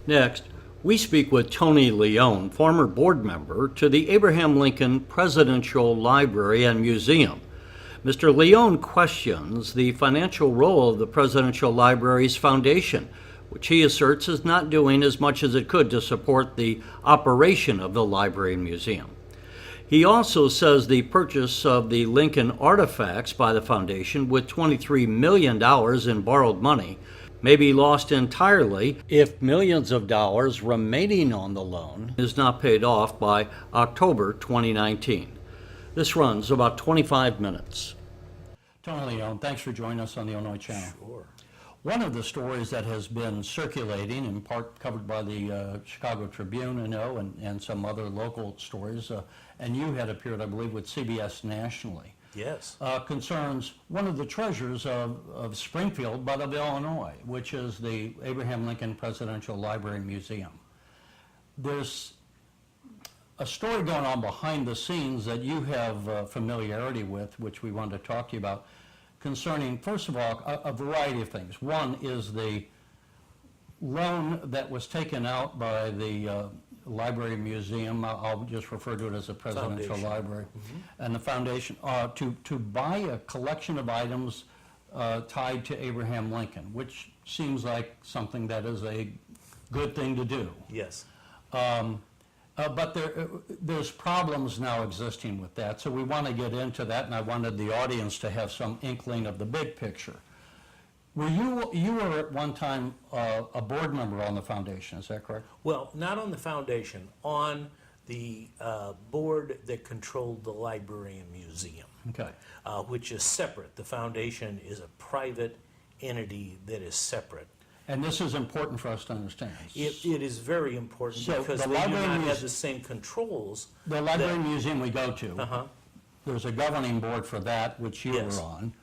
Next, we speak with Tony Leone, former board member to the Abraham Lincoln Presidential Library and Museum. Mr. Leone questions the financial role of the Presidential Library's foundation, which he asserts is not doing as much as it could to support the operation of the library and museum. He also says the purchase of the Lincoln artifacts by the foundation with $23 million in borrowed money may be lost entirely if millions of dollars remaining on the loan is not paid off by October 2019. This runs about 25 minutes. Tony Leone, thanks for joining us on the Illinois Channel. Sure. One of the stories that has been circulating, in part covered by the Chicago Tribune, and some other local stories, and you had appeared, I believe, with CBS nationally. Yes. Concerns one of the treasures of Springfield, but of Illinois, which is the Abraham Lincoln Presidential Library and Museum. There's a story going on behind the scenes that you have familiarity with, which we wanted to talk to you about, concerning, first of all, a variety of things. One is the loan that was taken out by the Library and Museum, I'll just refer to it as the Presidential Foundation. Library, and the foundation, to buy a collection of items tied to Abraham Lincoln, which seems like something that is a good thing to do. Yes. But there's problems now existing with that, so we want to get into that, and I wanted the audience to have some inkling of the big picture. You were at one time a board member on the foundation, is that correct? Well, not on the foundation, on the board that controlled the library and museum, Okay. which is separate. The foundation is a private entity that is separate. And this is important for us to understand. It is very important So because the they do library not muse- have the same controls. The library and museum we go to, Uh-huh. there's a governing board for that, which you Yes. were on.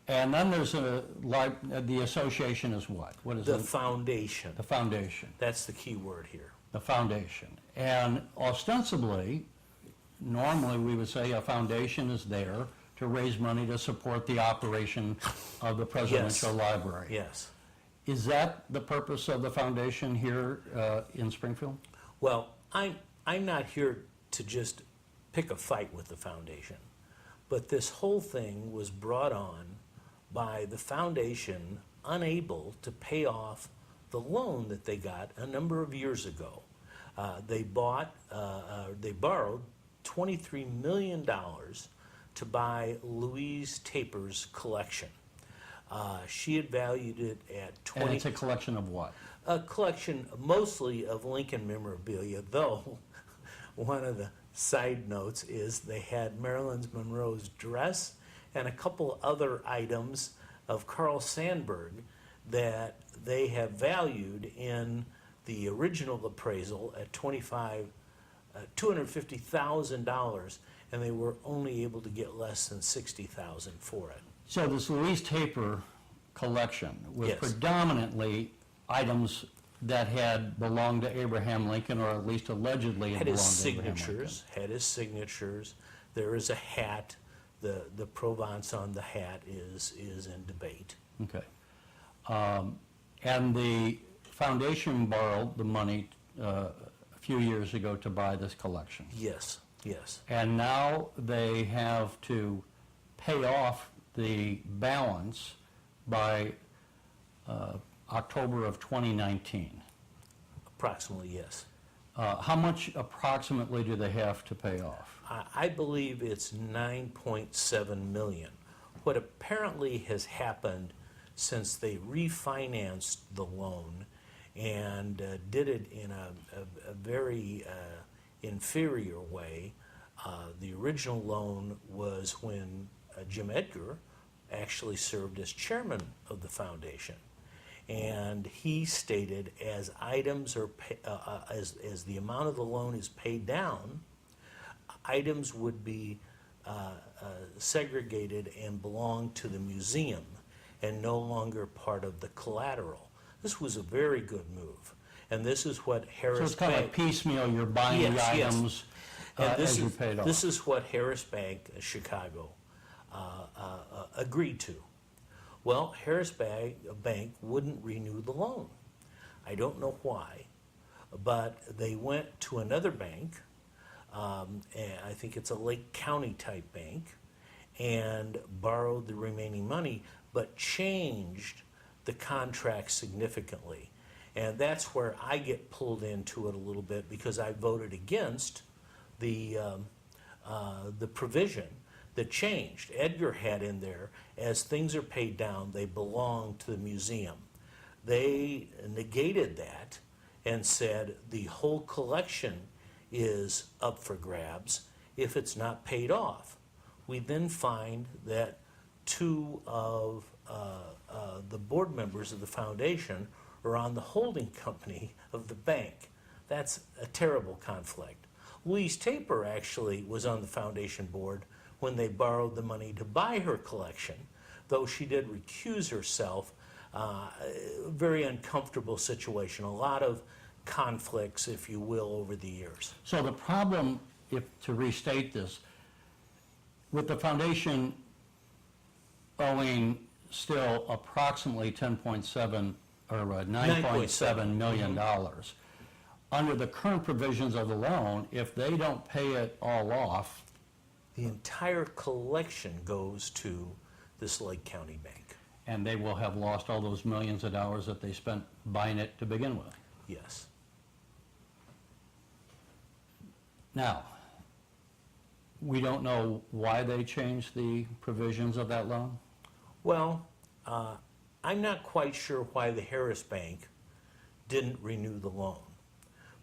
And then there's the association is what? What is The it? foundation, The foundation. that's the key word here. The foundation. And ostensibly, normally we would say a foundation is there to raise money to support the operation of the Presidential Library. Yes. Is that the purpose of the foundation here in Springfield? Well, I'm not here to just pick a fight with the foundation, but this whole thing was brought on by the foundation unable to pay off the loan that they got a number of years ago. They borrowed $23 million to buy Louise Taper's collection. She had valued it at And it's a collection of what? a collection mostly of Lincoln memorabilia, though one of the side notes is they had Marilyn Monroe's dress and a couple other items of Carl Sandburg that they have valued in the original appraisal at $250,000, and they were only able to get less than $60,000 for it. So this Louise Taper collection was Yes. predominantly items that had belonged to Abraham Lincoln, or at least allegedly had Had his belonged to Abraham Lincoln. signatures. There is a hat. The Provence on the hat is in debate. Okay. And the foundation borrowed the money a few years ago to buy this collection. Yes, yes. And now they have to pay off the balance by October of 2019. Approximately, yes. How much approximately do they have to pay off? I believe it's 9.7 million. What apparently has happened since they refinanced the loan and did it in a very inferior way. The original loan was when Jim Edgar actually served as chairman of the foundation. And he stated as items are as the amount of the loan is paid down, items would be segregated and belong to the museum and no longer part of the collateral. This was a very good move, and this is what Harris So it's kind of Bank. like piecemeal, you're buying the Yes, yes. items And as you paid off. this is what Harris Bank, Chicago, agreed to. Well, Harris Bank wouldn't renew the loan. I don't know why. but they went to another bank, and I think it's a Lake County type bank, and borrowed the remaining money, but changed the contract significantly. And that's where I get pulled into it a little bit, because I voted against the provision that changed. Edgar had in there, as things are paid down, they belong to the museum. They negated that and said the whole collection is up for grabs if it's not paid off. We then find that two of the board members of the foundation are on the holding company of the bank. That's a terrible conflict. Louise Taper actually was on the foundation board when they borrowed the money to buy her collection, though she did recuse herself. Very uncomfortable situation, a lot of conflicts, if you will, over the years. So the problem, if to restate this, with the foundation owing still approximately 10.7 or $9.7 million dollars, under the current provisions of the loan, if they don't pay it all off, The entire collection goes to this Lake County bank. and they will have lost all those millions of dollars that they spent buying it to begin with. Yes. Now, we don't know why they changed the provisions of that loan? Well, I'm not quite sure why the Harris Bank didn't renew the loan,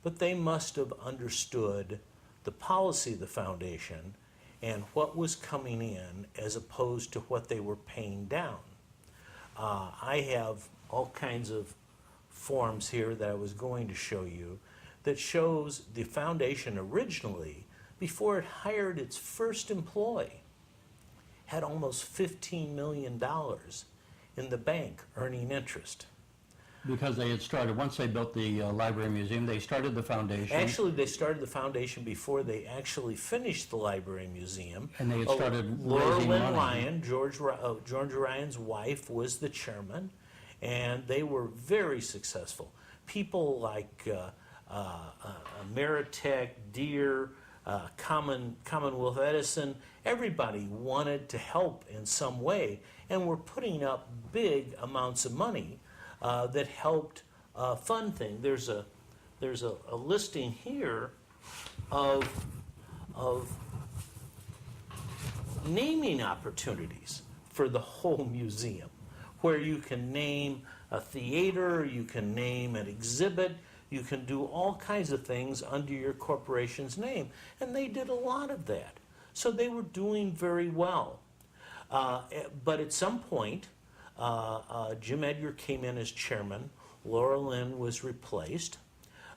but they must have understood the policy of the foundation and what was coming in as opposed to what they were paying down. I have all kinds of forms here that I was going to show you that shows the foundation originally, before it hired its first employee, had almost $15 million in the bank earning interest. Because they had started, once they built the library museum, they started the foundation. Actually, they started the foundation before they actually finished the library museum. And they had started Laura raising Lynn money. Ryan, George Ryan's wife, was the chairman, and they were very successful. People like Ameritech, Deere, Commonwealth Edison, everybody wanted to help in some way, and were putting up big amounts of money that helped fund things. There's a listing here of naming opportunities for the whole museum, where you can name a theater, you can name an exhibit, you can do all kinds of things under your corporation's name. And they did a lot of that. So they were doing very well. But at some point, Jim Edgar came in as chairman. Laura Lynn was replaced.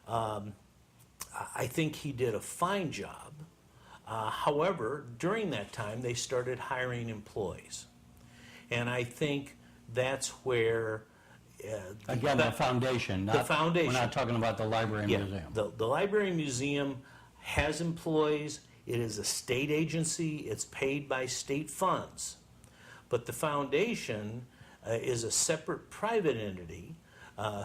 I think he did a fine job. However, during that time, they started hiring employees. And I think that's where... Again, the foundation, not, the foundation. We're not talking about the library Yeah, museum. the library museum has employees. It is a state agency. It's paid by state funds. But the foundation is a separate private entity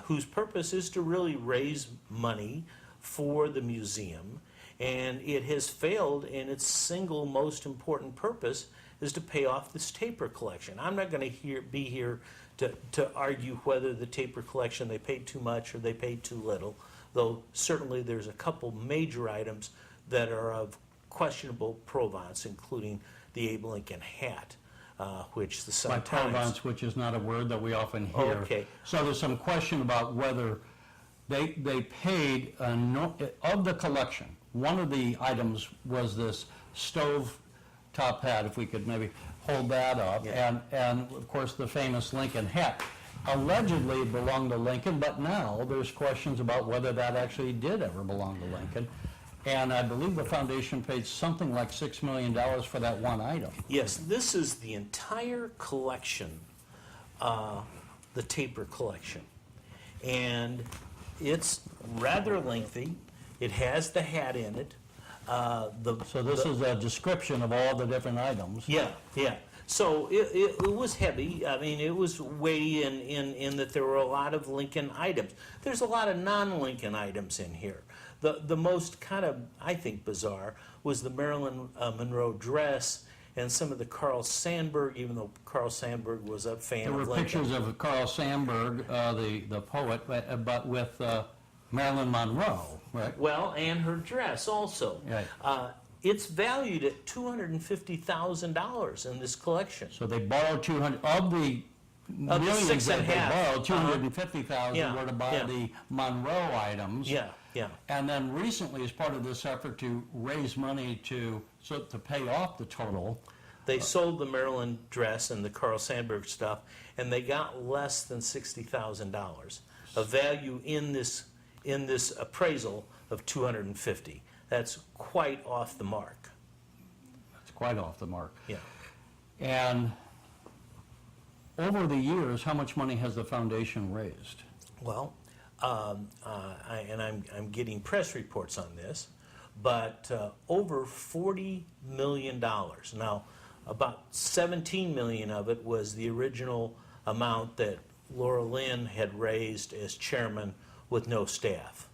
whose purpose is to really raise money for the museum. And it has failed in its single most important purpose, is to pay off this Taper collection. I'm not going to be here to argue whether the Taper collection, they paid too much or they paid too little, though certainly there's a couple major items that are of questionable provenance, including the Abe Lincoln hat, which the By Sun-Times... provenance, which is not a word that we often hear. Okay. So there's some question about whether they paid, of the collection, one of the items was this stove top hat, if we could maybe hold that up, Yeah. and of course the famous Lincoln hat. Allegedly it belonged to Lincoln, but now there's questions about whether that actually did ever belong to Lincoln. And I believe the foundation paid something like $6 million for that one item. Yes, this is the entire collection, the Taper collection. And it's rather lengthy. It has the hat in it. So this is a description of all the different items. Yeah, yeah. So it was heavy. I mean, it was weighty in that there were a lot of Lincoln items. There's a lot of non-Lincoln items in here. The most kind of, I think, bizarre was the Marilyn Monroe dress and some of the Carl Sandburg, even though Carl Sandburg was a fan There were of Lincoln. pictures of Carl Sandburg, the poet, but with Marilyn Monroe, right? Well, and her dress also. Right. It's valued at $250,000 in this collection. So they borrowed 200, of the Of the millions six that and a they half. borrowed, 250,000 Yeah, were to buy yeah. the Monroe items. Yeah, yeah. And then recently, as part of this effort to raise money to pay off the total, They sold the Maryland dress and the Carl Sandburg stuff, and they got less than $60,000 of value in this appraisal of 250. That's quite off the mark. it's quite off the mark. Yeah. And over the years, how much money has the foundation raised? Well, I'm getting press reports on this, but over $40 million. Now, about 17 million of it was the original amount that Laura Lynn had raised as chairman with no staff.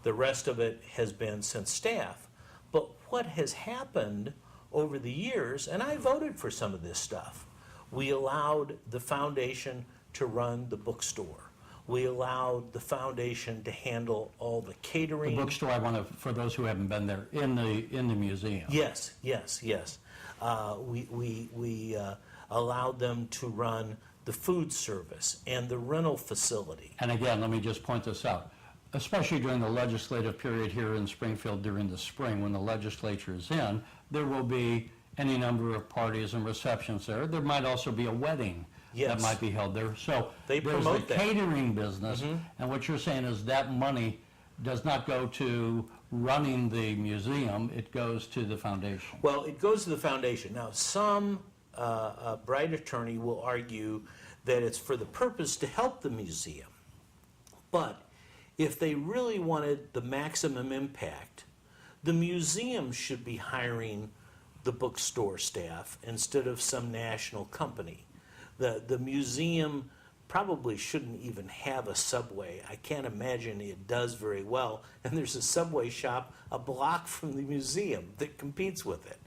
The rest of it has been since staff. But what has happened over the years, and I voted for some of this stuff, we allowed the foundation to run the bookstore. We allowed the foundation to handle all the catering. The bookstore, I want to, for those who haven't been there, in the museum. Yes, yes, yes. We allowed them to run the food service and the rental facility. And again, let me just point this out. Especially during the legislative period here in Springfield during the spring, when the legislature is in, there will be any number of parties and receptions there. There might also be a wedding that Yes. might be held there. So They there's the promote that. catering business, and what you're saying is that money does not go to running the museum, it goes to the foundation. Well, it goes to the foundation. Now, some bright attorney will argue that it's for the purpose to help the museum. But if they really wanted the maximum impact, the museum should be hiring the bookstore staff instead of some national company. The museum probably shouldn't even have a Subway. I can't imagine it does very well. And there's a Subway shop a block from the museum that competes with it.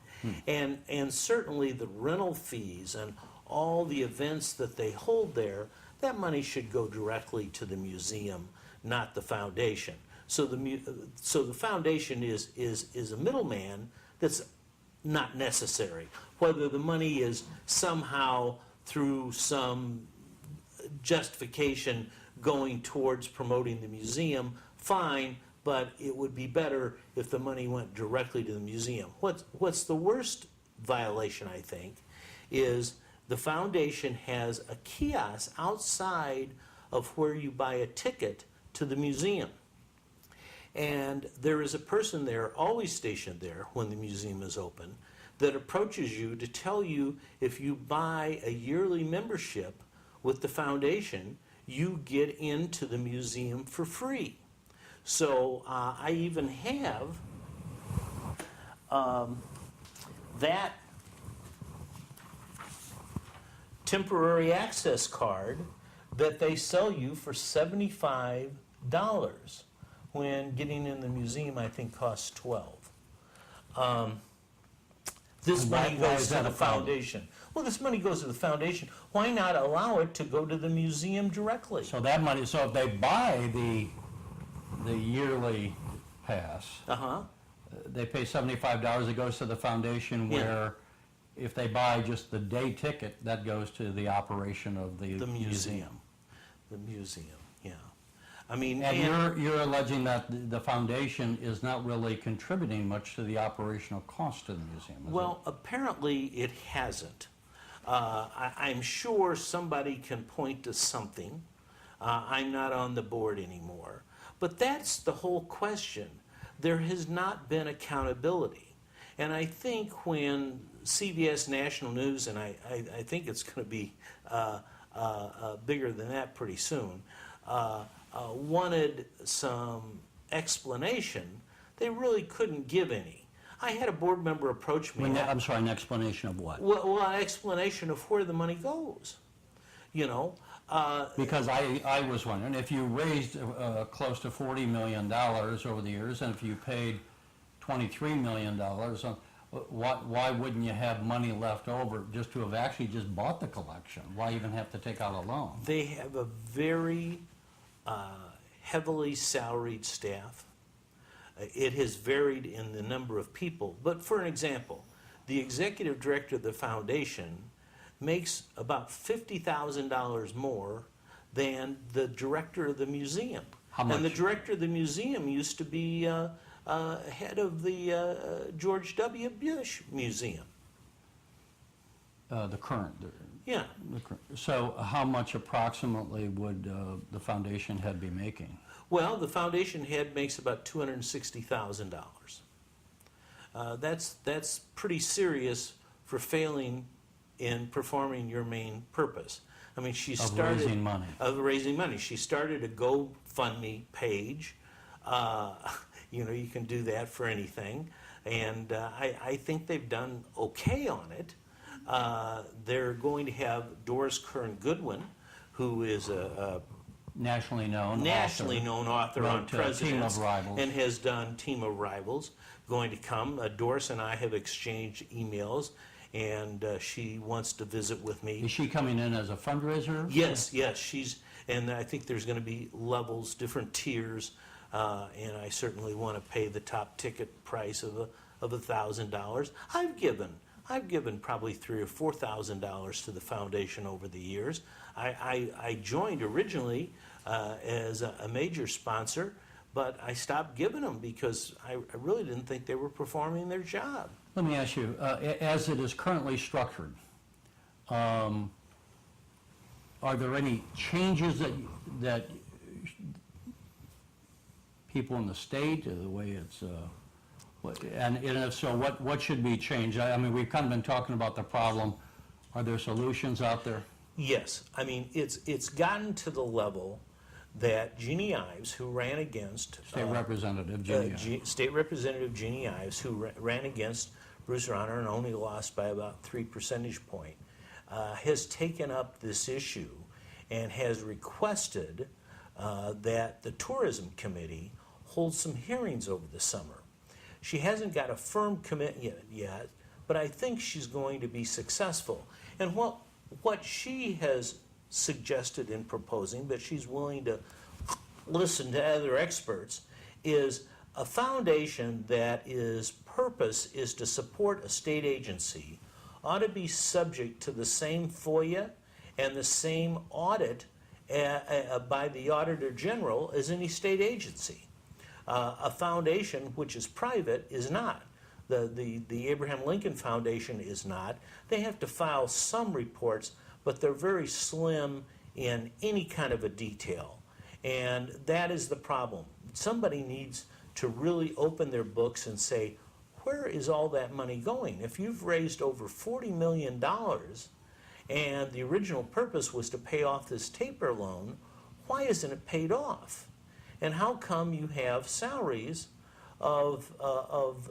And certainly the rental fees and all the events that they hold there, that money should go directly to the museum, not the foundation. So the foundation is a middleman that's not necessary. Whether the money is somehow through some justification going towards promoting the museum, fine, but it would be better if the money went directly to the museum. What's the worst violation, I think, is the foundation has a kiosk outside of where you buy a ticket to the museum. And there is a person there, always stationed there when the museum is open, that approaches you to tell you if you buy a yearly membership with the foundation, you get into the museum for free. So I even have that temporary access card that they sell you for $75 when getting in the museum, I think, costs $12. This And money why goes is to that the a problem? foundation. Well, this money goes to the foundation. Why not allow it to go to the museum directly? So that money, so if they buy the yearly pass, Uh-huh. they pay $75, it goes to the foundation, Yeah. where if they buy just the day ticket, that goes to the operation of the The museum. museum. The museum, yeah. I mean, And you're alleging that the foundation is not really contributing much to the operational cost of the museum, is it? well, apparently it hasn't. I'm sure somebody can point to something. I'm not on the board anymore. But that's the whole question. There has not been accountability. And I think when CBS National News, and I think it's going to be bigger than that pretty soon, wanted some explanation, they really couldn't give any. I had a board member approach me. I'm sorry, an explanation of what? Well, an explanation of where the money goes, you know. Because I was wondering, if you raised close to $40 million over the years, and if you paid $23 million, why wouldn't you have money left over just to have actually just bought the collection? Why even have to take out a loan? They have a very heavily salaried staff. It has varied in the number of people. But for an example, the executive director of the foundation makes about $50,000 more than the director of the museum. How much? And the director of the museum used to be head of the George W. Bush Museum. The current. Yeah. So how much approximately would the foundation head be making? Well, the foundation head makes about $260,000. That's pretty serious for failing in performing your main purpose. I mean, she started raising money. Of raising money. She started a GoFundMe page. You know, you can do that for anything, and I think they've done okay on it. They're going to have Doris Kern Goodwin, who is a Nationally known author on presidents, Team of Rivals. and has done Team of Rivals, going to come. Doris and I have exchanged emails, and she wants to visit with me. Is she coming in as a fundraiser? Yes, and I think there's going to be levels, different tiers, and I certainly want to pay the top ticket price of $1,000. I've given probably $3,000 or $4,000 to the foundation over the years. I joined originally as a major sponsor, but I stopped giving them because I really didn't think they were performing their job. Let me ask you, as it is currently structured, are there any changes that people in the state, the way it's, and if so, what should be changed? I mean, we've kind of been talking about the problem. Are there solutions out there? Yes, I mean, it's gotten to the level that Jeannie Ives, who ran against State Representative Jeannie. State Representative Jeannie Ives, who ran against Bruce Rauner and only lost by about 3 percentage points, has taken up this issue and has requested that the Tourism Committee hold some hearings over the summer. She hasn't got a firm commitment yet, but I think she's going to be successful. And what she has suggested in proposing, that she's willing to listen to other experts, is a foundation that is purpose is to support a state agency ought to be subject to the same FOIA and the same audit by the Auditor General as any state agency. A foundation which is private is not. The Abraham Lincoln Foundation is not. They have to file some reports, but they're very slim in any kind of a detail. And that is the problem. Somebody needs to really open their books and say, where is all that money going? If you've raised over $40 million and the original purpose was to pay off this taper loan, why isn't it paid off? And how come you have salaries of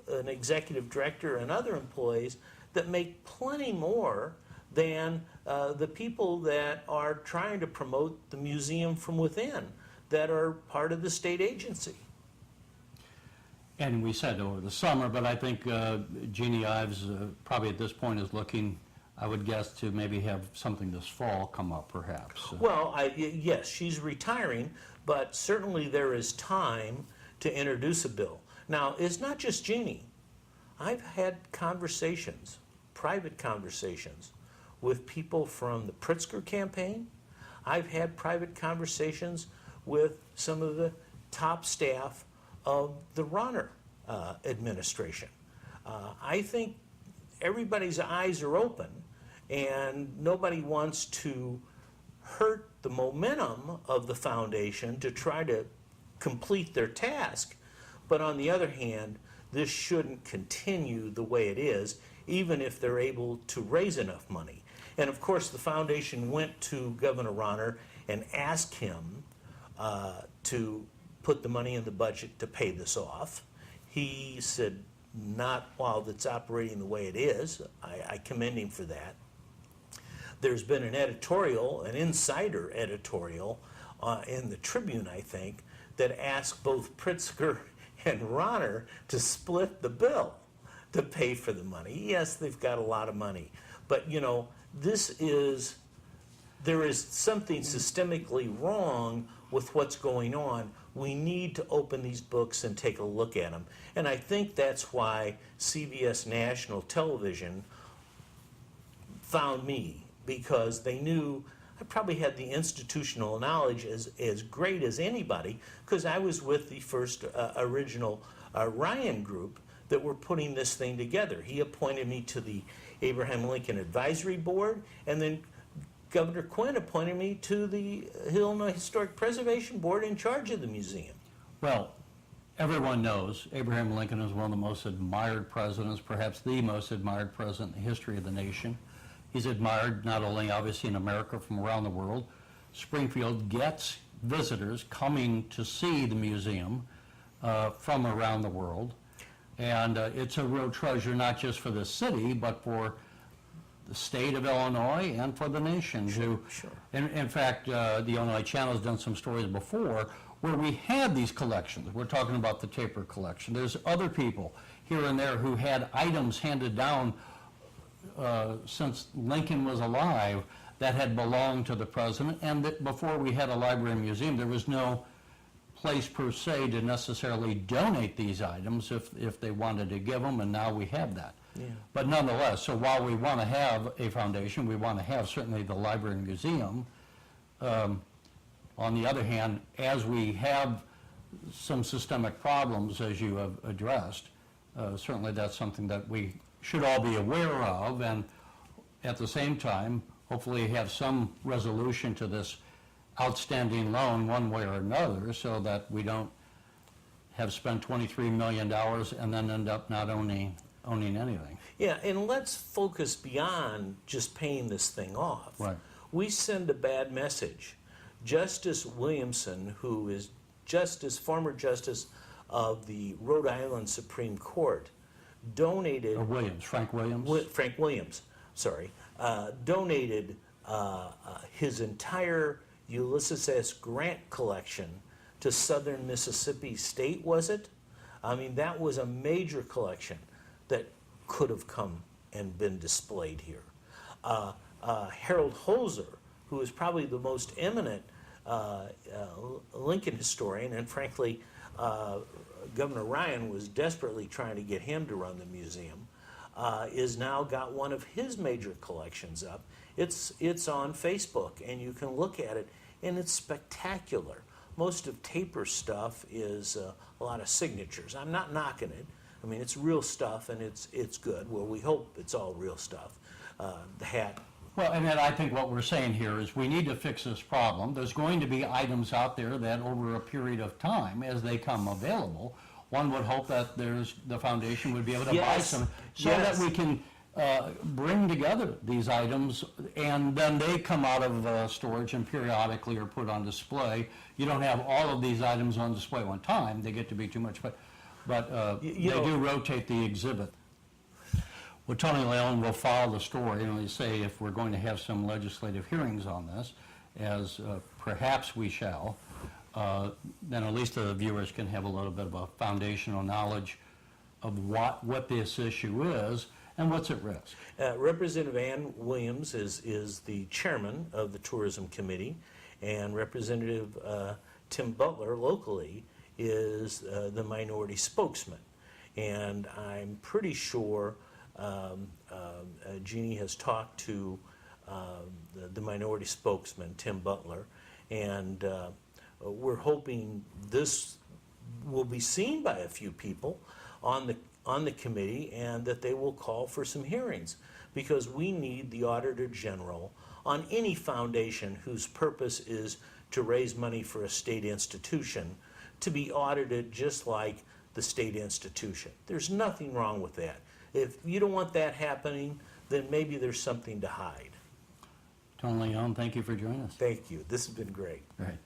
an executive director and other employees that make plenty more than the people that are trying to promote the museum from within, that are part of the state agency? And we said over the summer, but I think Jeannie Ives probably at this point is looking, I would guess, to maybe have something this fall come up perhaps. Well, yes, she's retiring, but certainly there is time to introduce a bill. Now, it's not just Jeannie. I've had conversations, private conversations, with people from the Pritzker campaign. I've had private conversations with some of the top staff of the Rauner administration. I think everybody's eyes are open, and nobody wants to hurt the momentum of the foundation to try to complete their task. But on the other hand, this shouldn't continue the way it is, even if they're able to raise enough money. And of course, the foundation went to Governor Rauner and asked him to put the money in the budget to pay this off. He said not while it's operating the way it is. I commend him for that. There's been an editorial, an insider editorial in the Tribune, I think, that asked both Pritzker and Ronner to split the bill to pay for the money. Yes, they've got a lot of money, but you know, there is something systemically wrong with what's going on. We need to open these books and take a look at them. And I think that's why CBS National Television found me, because they knew I probably had the institutional knowledge as great as anybody, because I was with the first original Ryan group that were putting this thing together. He appointed me to the Abraham Lincoln Advisory Board, and then Governor Quinn appointed me to the Illinois Historic Preservation Board in charge of the museum. Well, everyone knows Abraham Lincoln is one of the most admired presidents, perhaps the most admired president in the history of the nation. He's admired not only obviously in America, from around the world. Springfield gets visitors coming to see the museum from around the world. And it's a real treasure, not just for the city, but for the state of Illinois and for the nation. Sure. In fact, the Illinois Channel has done some stories before where we had these collections. We're talking about the Taper collection. There's other people here and there who had items handed down since Lincoln was alive that had belonged to the president, and that before we had a library and museum, there was no place per se to necessarily donate these items if they wanted to give them, and now we have that. Yeah. But nonetheless, so while we want to have a foundation, we want to have certainly the library and museum. On the other hand, as we have some systemic problems, as you have addressed, certainly that's something that we should all be aware of, and at the same time, hopefully have some resolution to this outstanding loan one way or another, so that we don't have spent $23 million and then end up not owning anything. Yeah, and let's focus beyond just paying this thing off. Right. We send a bad message. Justice Williamson, who is former justice of the Rhode Island Supreme Court, donated... Frank Williams. Donated his entire Ulysses S. Grant collection to Southern Mississippi State, was it? I mean, that was a major collection that could have come and been displayed here. Harold Holzer, who is probably the most eminent Lincoln historian, and frankly, Governor Ryan was desperately trying to get him to run the museum, is now got one of his major collections up. It's on Facebook, and you can look at it, and it's spectacular. Most of Taper's stuff is a lot of signatures. I'm not knocking it. I mean, it's real stuff, and it's good. Well, we hope it's all real stuff. The hat. Well, and then I think what we're saying here is we need to fix this problem. There's going to be items out there that over a period of time, as they come available, one would hope that the foundation would be able to buy some, so that we can bring together these items, and then they come out of storage and periodically are put on display. You don't have all of these items on display at one time. They get to be too much, but they do rotate the exhibit. Well, Tony Leone will follow the story, and we say if we're going to have some legislative hearings on this, as perhaps we shall, then at least the viewers can have a little bit of a foundational knowledge of what this issue is and what's at risk. Representative Ann Williams is the chairman of the Tourism Committee, and Representative Tim Butler locally is the minority spokesman. And I'm pretty sure Jeannie has talked to the minority spokesman, Tim Butler, and we're hoping this will be seen by a few people on the committee, and that they will call for some hearings, because we need the Auditor General on any foundation whose purpose is to raise money for a state institution to be audited just like the state institution. There's nothing wrong with that. If you don't want that happening, then maybe there's something to hide. Tony Leone, thank you for joining us. Thank you. This has been great. Right.